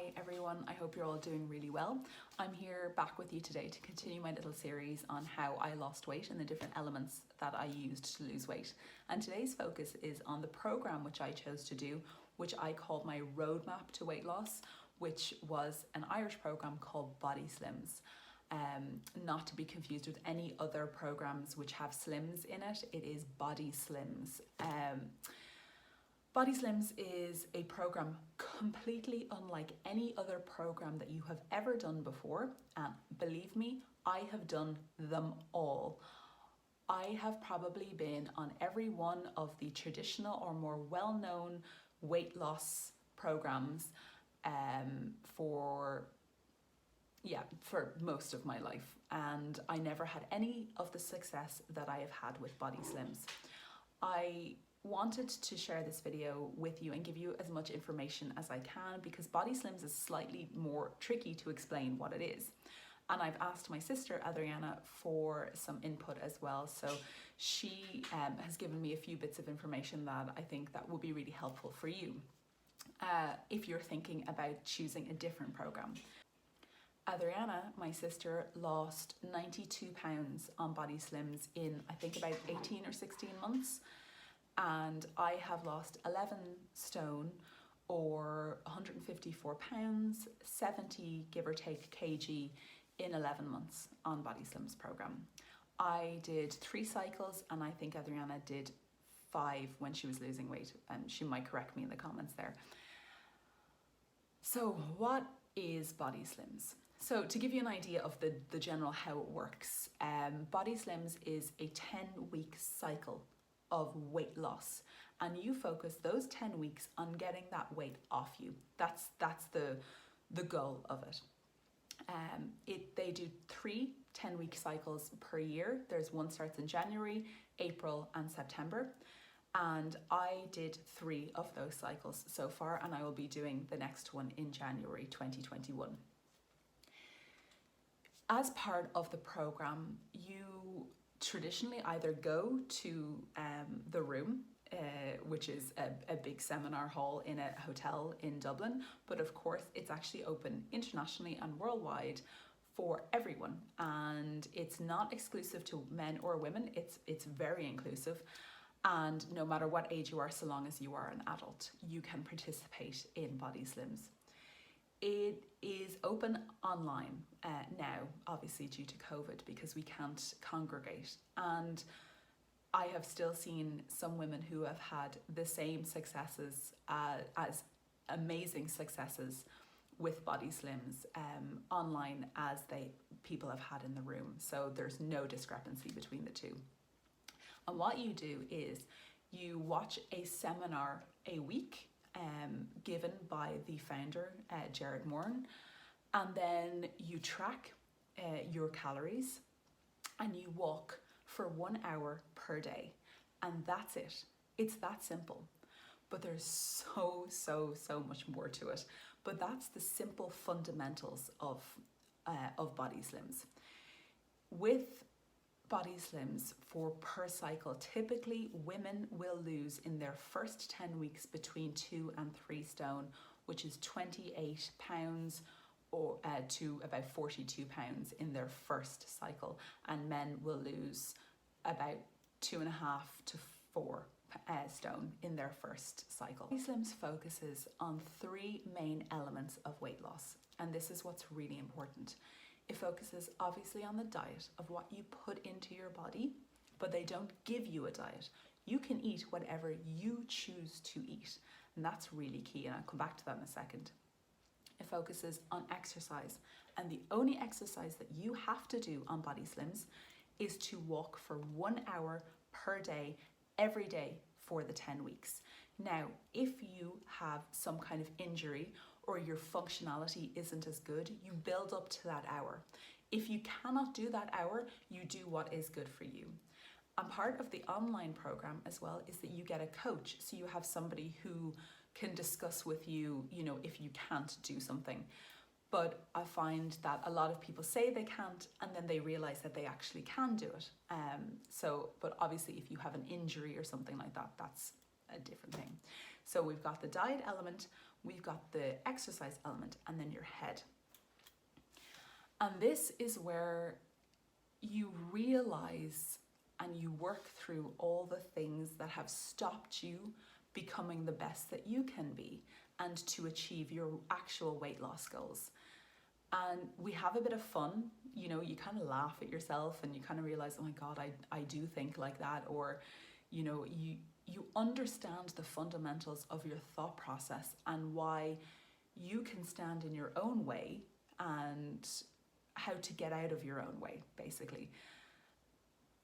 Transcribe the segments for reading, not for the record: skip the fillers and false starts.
Hi everyone, I hope you're all doing really well. I'm here back with you today to continue my little series on how I lost weight and the different elements that I used to lose weight. And today's focus is on the program which I chose to do, which I called my roadmap to weight loss, which was an Irish program called BodySlims. Not to be confused with any other programs which have slims in it, it is BodySlims. BodySlims is a program completely unlike any other program that you have ever done before, and believe me, I have done them all. I have probably been on every one of the traditional or more well-known weight loss programs for most of my life, and I never had any of the success that I have had with BodySlims. I wanted to share this video with you and give you as much information as I can because BodySlims is slightly more tricky to explain what it is. And I've asked my sister Adriana for some input as well, so she has given me a few bits of information that I think that will be really helpful for you if you're thinking about choosing a different program. Adriana, my sister, lost 92 pounds on BodySlims in I think about 18 or 16 months. And I have lost 11 stone or 154 pounds, 70 give or take kg in 11 months on BodySlims program. I did 3 cycles and I think Adriana did 5 when she was losing weight, and she might correct me in the comments there. So what is BodySlims? So to give you an idea of the general how it works, BodySlims is a 10-week cycle of weight loss, and you focus those 10 weeks on getting that weight off you. That's the goal of it. They do 3 10-week cycles per year. There's one starts in January, April and September, and I did 3 of those cycles so far, and I will be doing the next one in January 2021. As part of the program, you traditionally either go to the room, which is a big seminar hall in a hotel in Dublin, but of course it's actually open internationally and worldwide for everyone, and it's not exclusive to men or women. It's very inclusive, and no matter what age you are, so long as you are an adult, you can participate in BodySlims. It is open online now, obviously due to COVID, because we can't congregate. And I have still seen some women who have had the same successes, as amazing successes with BodySlims online as people have had in the room. So there's no discrepancy between the two. And what you do is you watch a seminar a week given by the founder, Jared Moran, and then you track your calories and you walk for 1 hour per day, and that's it. It's that simple, but there's so much more to it. But that's the simple fundamentals of BodySlims. With BodySlims for per cycle, typically women will lose in their first 10 weeks between 2 and 3 stone, which is 28 pounds or to about 42 pounds in their first cycle, and men will lose about 2.5 to 4 stone in their first cycle. BodySlims focuses on 3 main elements of weight loss, and this is what's really important. It focuses obviously on the diet of what you put into your body, but they don't give you a diet. You can eat whatever you choose to eat, and that's really key, and I'll come back to that in a second. It focuses on exercise, and the only exercise that you have to do on BodySlims is to walk for 1 hour per day, every day for the 10 weeks. Now, if you have some kind of injury or your functionality isn't as good, you build up to that hour. If you cannot do that hour, you do what is good for you. And part of the online program as well is that you get a coach. So you have somebody who can discuss with you, if you can't do something. But I find that a lot of people say they can't, and then they realize that they actually can do it. But obviously if you have an injury or something like that, that's a different thing. So we've got the diet element, we've got the exercise element, and then your head. And this is where you realize and you work through all the things that have stopped you becoming the best that you can be and to achieve your actual weight loss goals. And we have a bit of fun, you know, you kind of laugh at yourself and you kind of realize, oh my God, I do think like that. Or, you know, you understand the fundamentals of your thought process and why you can stand in your own way and how to get out of your own way, basically.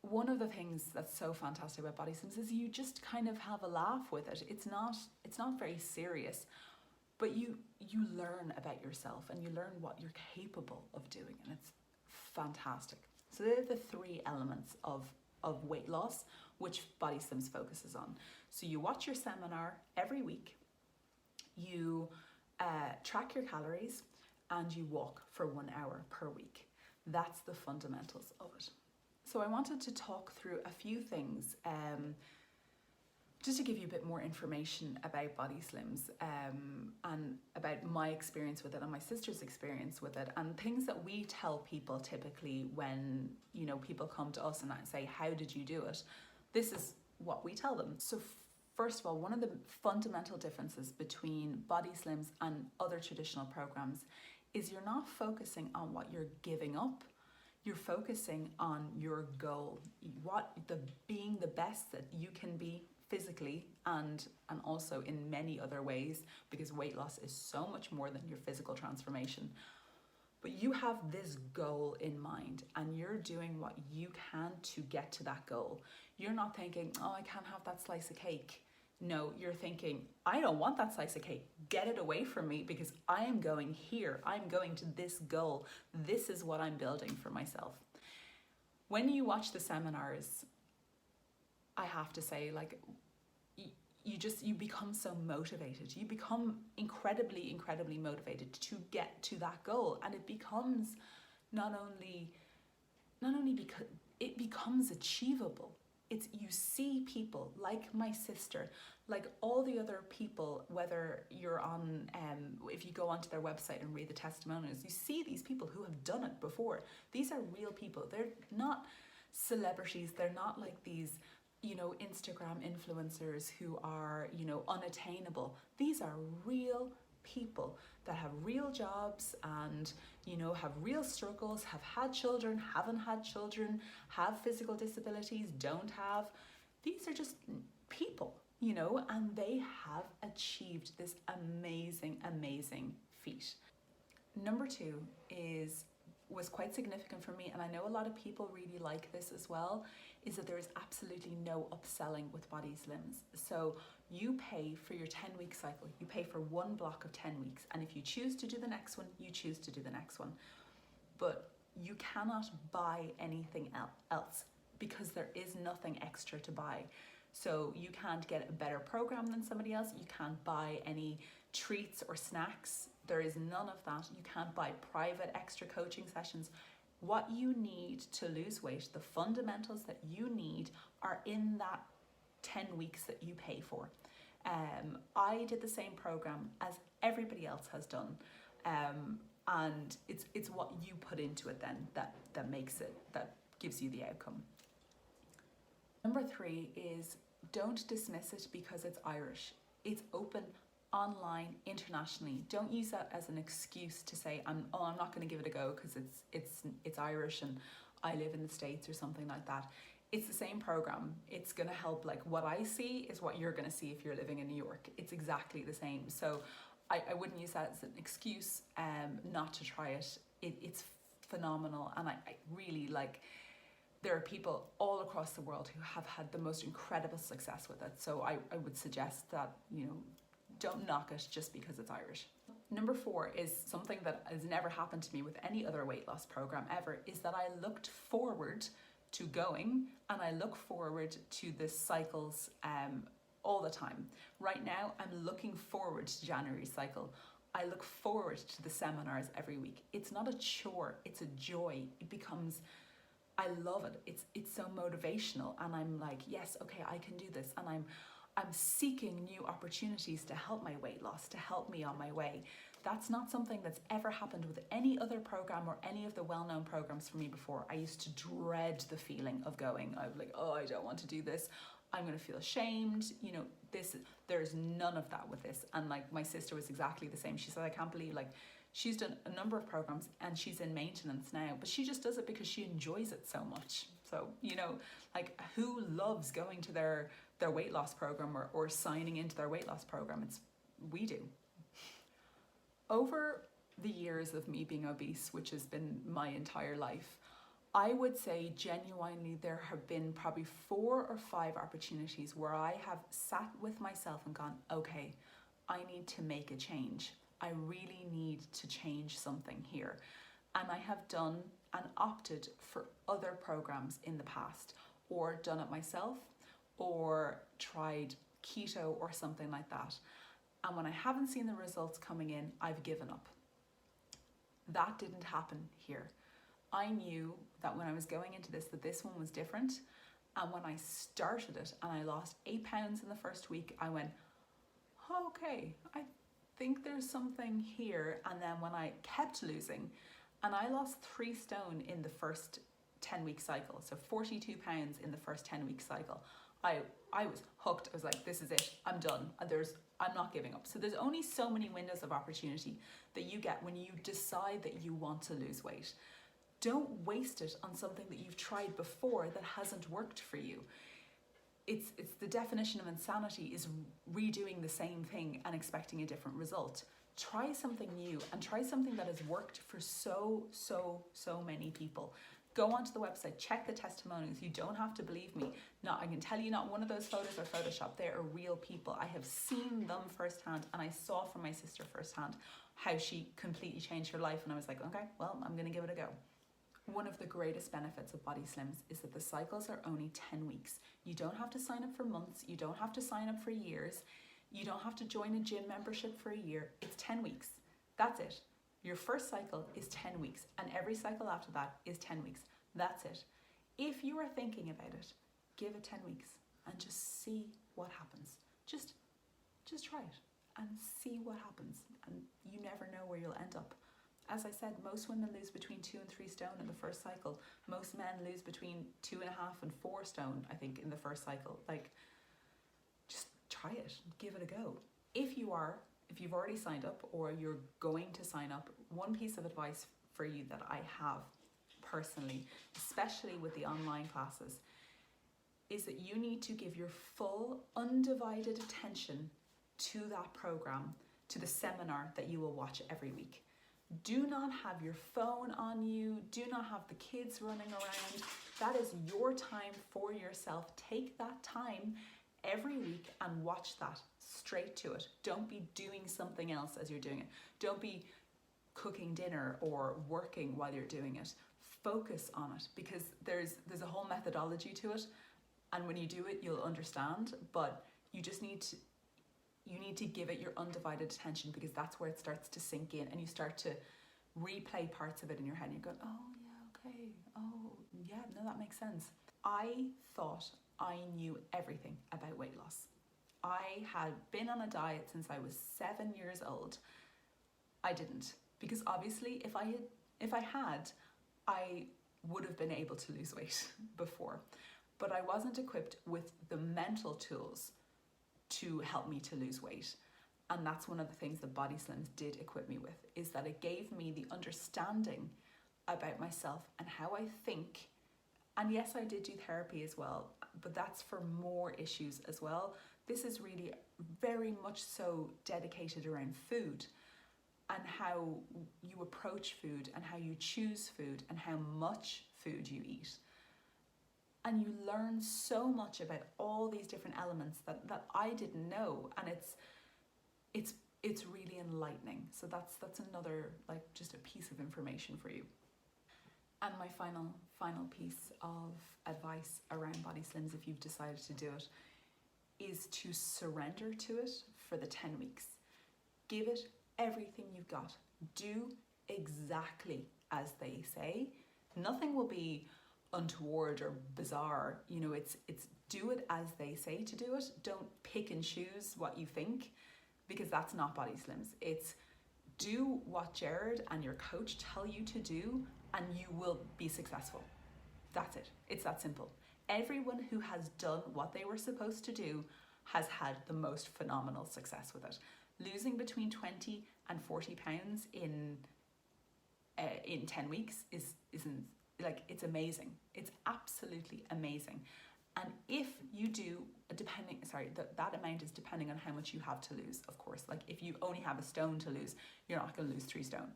One of the things that's so fantastic about BodySlims is you just kind of have a laugh with it. It's not very serious, but you learn about yourself and you learn what you're capable of doing, and it's fantastic. So they're the three elements of weight loss which BodySlims focuses on. So you watch your seminar every week, you track your calories, and you walk for 1 hour per week. That's the fundamentals of it. So I wanted to talk through a few things just to give you a bit more information about BodySlims and about my experience with it and my sister's experience with it, and things that we tell people typically when, you know, people come to us and say, how did you do it? This is what we tell them. So first of all, one of the fundamental differences between BodySlims and other traditional programs is you're not focusing on what you're giving up. You're focusing on your goal, being the best that you can be physically and also in many other ways, because weight loss is so much more than your physical transformation. But you have this goal in mind and you're doing what you can to get to that goal. You're not thinking, oh, I can't have that slice of cake. No, you're thinking, I don't want that slice of cake. Get it away from me because I am going here. I'm going to this goal. This is what I'm building for myself. When you watch the seminars, I have to say, like, you become so motivated. You become incredibly, incredibly motivated to get to that goal. And it becomes not only because it becomes achievable. You see people like my sister, like all the other people, whether you're on, if you go onto their website and read the testimonials, you see these people who have done it before. These are real people. They're not celebrities. They're not like these, you know, Instagram influencers who are, you know, unattainable. These are real people that have real jobs and, you know, have real struggles, have had children, haven't had children, have physical disabilities, don't have. These are just people, you know, and they have achieved this amazing, amazing feat. Number two was quite significant for me, and I know a lot of people really like this as well, is that there is absolutely no upselling with BodySlims. So you pay for your 10-week cycle. You pay for one block of 10 weeks. And if you choose to do the next one, you choose to do the next one. But you cannot buy anything else because there is nothing extra to buy. So you can't get a better program than somebody else. You can't buy any treats or snacks. There is none of that. You can't buy private extra coaching sessions. What you need to lose weight, the fundamentals that you need, are in that 10 weeks that you pay for. I did the same program as everybody else has done. And it's what you put into it then that makes it, that gives you the outcome. Number three is don't dismiss it because it's Irish. It's open online, internationally. Don't use that as an excuse to say, I'm not going to give it a go because it's Irish and I live in the States or something like that. It's the same program. It's going to help. Like, what I see is what you're going to see if you're living in New York. It's exactly the same. So I wouldn't use that as an excuse not to try it. It's phenomenal, and I really like. There are people all across the world who have had the most incredible success with it. So I would suggest that, you know, don't knock it just because it's Irish. Number four is something that has never happened to me with any other weight loss program ever, is that I looked forward to going, and I look forward to the cycles all the time. Right now, I'm looking forward to January cycle. I look forward to the seminars every week. It's not a chore, it's a joy. It becomes, I love it. It's so motivational, and I'm like, yes, okay, I can do this, and I'm seeking new opportunities to help my weight loss, to help me on my way. That's not something that's ever happened with any other program or any of the well-known programs for me before. I used to dread the feeling of going. I was like, oh, I don't want to do this. I'm going to feel ashamed. You know, there's none of that with this. And like my sister was exactly the same. She said, I can't believe, like, she's done a number of programs and she's in maintenance now, but she just does it because she enjoys it so much. So, you know, like, who loves going to their weight loss program or signing into their weight loss program? We do. Over the years of me being obese, which has been my entire life, I would say genuinely there have been probably 4 or 5 opportunities where I have sat with myself and gone, okay, I need to make a change. I really need to change something here. And I have done and opted for other programs in the past, or done it myself, or tried keto or something like that. And when I haven't seen the results coming in, I've given up. That didn't happen here. I knew that when I was going into this, that this one was different. And when I started it and I lost 8 pounds in the first week, I went, okay, I think there's something here. And then when I kept losing, and I lost 3 stone in the first 10-week cycle, so 42 pounds in the first 10-week cycle, I was hooked. I was like, this is it, I'm done. I'm not giving up. So there's only so many windows of opportunity that you get when you decide that you want to lose weight. Don't waste it on something that you've tried before that hasn't worked for you. It's the definition of insanity is redoing the same thing and expecting a different result. Try something new and try something that has worked for so many people. Go onto the website, check the testimonials. You don't have to believe me. I can tell you not one of those photos are photoshopped. They are real people. I have seen them firsthand, and I saw from my sister firsthand how she completely changed her life. And I was like, okay, well, I'm going to give it a go. One of the greatest benefits of BodySlims is that the cycles are only 10 weeks. You don't have to sign up for months. You don't have to sign up for years. You don't have to join a gym membership for a year. It's 10 weeks. That's it. Your first cycle is 10 weeks, and every cycle after that is 10 weeks. That's it. If you are thinking about it, give it 10 weeks and just see what happens. Just try it and see what happens, and you never know where you'll end up. As I said, most women lose between 2 and 3 stone in the first cycle. Most men lose between 2.5 and 4 stone, I think, in the first cycle. Like, just try it, give it a go. If you've already signed up or you're going to sign up, one piece of advice for you that I have personally, especially with the online classes, is that you need to give your full undivided attention to that program, to the seminar that you will watch every week. Do not have your phone on you. Do not have the kids running around. That is your time for yourself. Take that time every week and watch that straight to it. Don't be doing something else as you're doing it. Don't be cooking dinner or working while you're doing it. Focus on it, because there's a whole methodology to it, and when you do it you'll understand, but you need to give it your undivided attention, because that's where it starts to sink in and you start to replay parts of it in your head and you're going, oh yeah, okay, oh yeah, no, that makes sense. I thought I knew everything about weight loss. I had been on a diet since I was 7 years old. I didn't, because obviously if I had, I would have been able to lose weight before, but I wasn't equipped with the mental tools to help me to lose weight. And that's one of the things that BodySlims did equip me with, is that it gave me the understanding about myself and how I think. And yes, I did do therapy as well, but that's for more issues as well. This is really very much so dedicated around food and how you approach food and how you choose food and how much food you eat. And you learn so much about all these different elements that I didn't know, and it's really enlightening. So that's another, like, just a piece of information for you. And my final piece of advice around BodySlims, if you've decided to do it, is to surrender to it for the 10 weeks. Give it everything you've got. Do exactly as they say. Nothing will be untoward or bizarre. You know, it's do it as they say to do it. Don't pick and choose what you think, because that's not BodySlims. It's do what Jared and your coach tell you to do, and you will be successful. That's it. It's that simple. Everyone who has done what they were supposed to do has had the most phenomenal success with it. Losing between 20 and 40 pounds in 10 weeks isn't like, it's amazing. It's absolutely amazing. And if you do, that amount is depending on how much you have to lose, of course. Like if you only have a stone to lose, you're not going to lose 3 stone.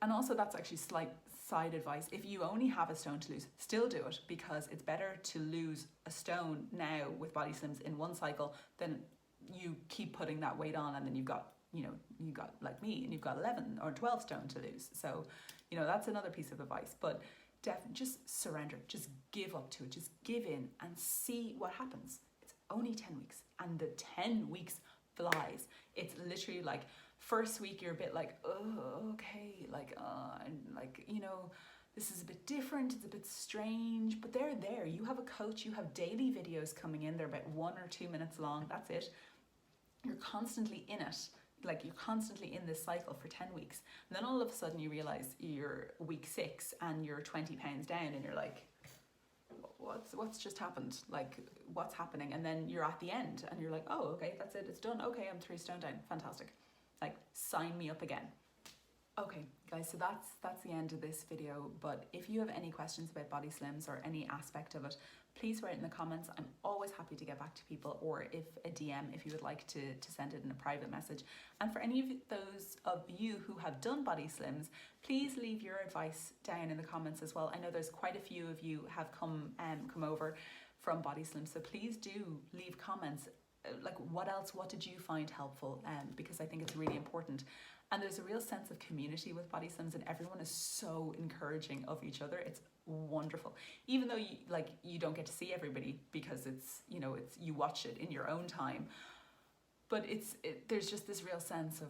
And also that's actually slight side advice. If you only have a stone to lose, still do it, because it's better to lose a stone now with BodySlims in one cycle than you keep putting that weight on and then you've got, you got like me, and you've got 11 or 12 stone to lose. So, that's another piece of advice. But definitely just surrender, just give up to it, just give in and see what happens. It's only 10 weeks and the 10 weeks flies. It's literally like, first week you're a bit like, oh, okay, like, and like, this is a bit different, it's a bit strange, but they're there. You have a coach, you have daily videos coming in, they're about 1 or 2 minutes long, that's it. You're constantly in it. Like you're constantly in this cycle for 10 weeks. And then all of a sudden you realize you're week 6 and you're 20 pounds down and you're like, what's just happened? Like, what's happening? And then you're at the end and you're like, oh, okay, that's it, it's done. Okay, I'm 3 stone down, fantastic. Like, sign me up again. Okay, guys, so that's the end of this video. But if you have any questions about BodySlims or any aspect of it, please write in the comments. I'm always happy to get back to people, or if a DM if you would like to send it in a private message. And for any of those of you who have done BodySlims, please leave your advice down in the comments as well. I know there's quite a few of you have come over from BodySlims, so please do leave comments. Like, what did you find helpful? Because I think it's really important. And there's a real sense of community with BodySlims, and everyone is so encouraging of each other. It's wonderful. Even though you don't get to see everybody because it's you watch it in your own time. But there's just this real sense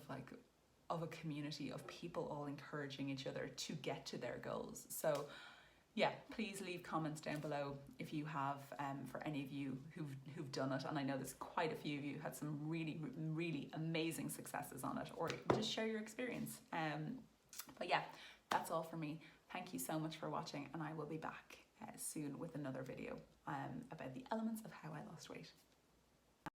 of a community of people all encouraging each other to get to their goals. So yeah, please leave comments down below if you have, for any of you who've done it. And I know there's quite a few of you who had some really, really amazing successes on it, or just share your experience. But yeah, that's all for me. Thank you so much for watching, and I will be back soon with another video about the elements of how I lost weight.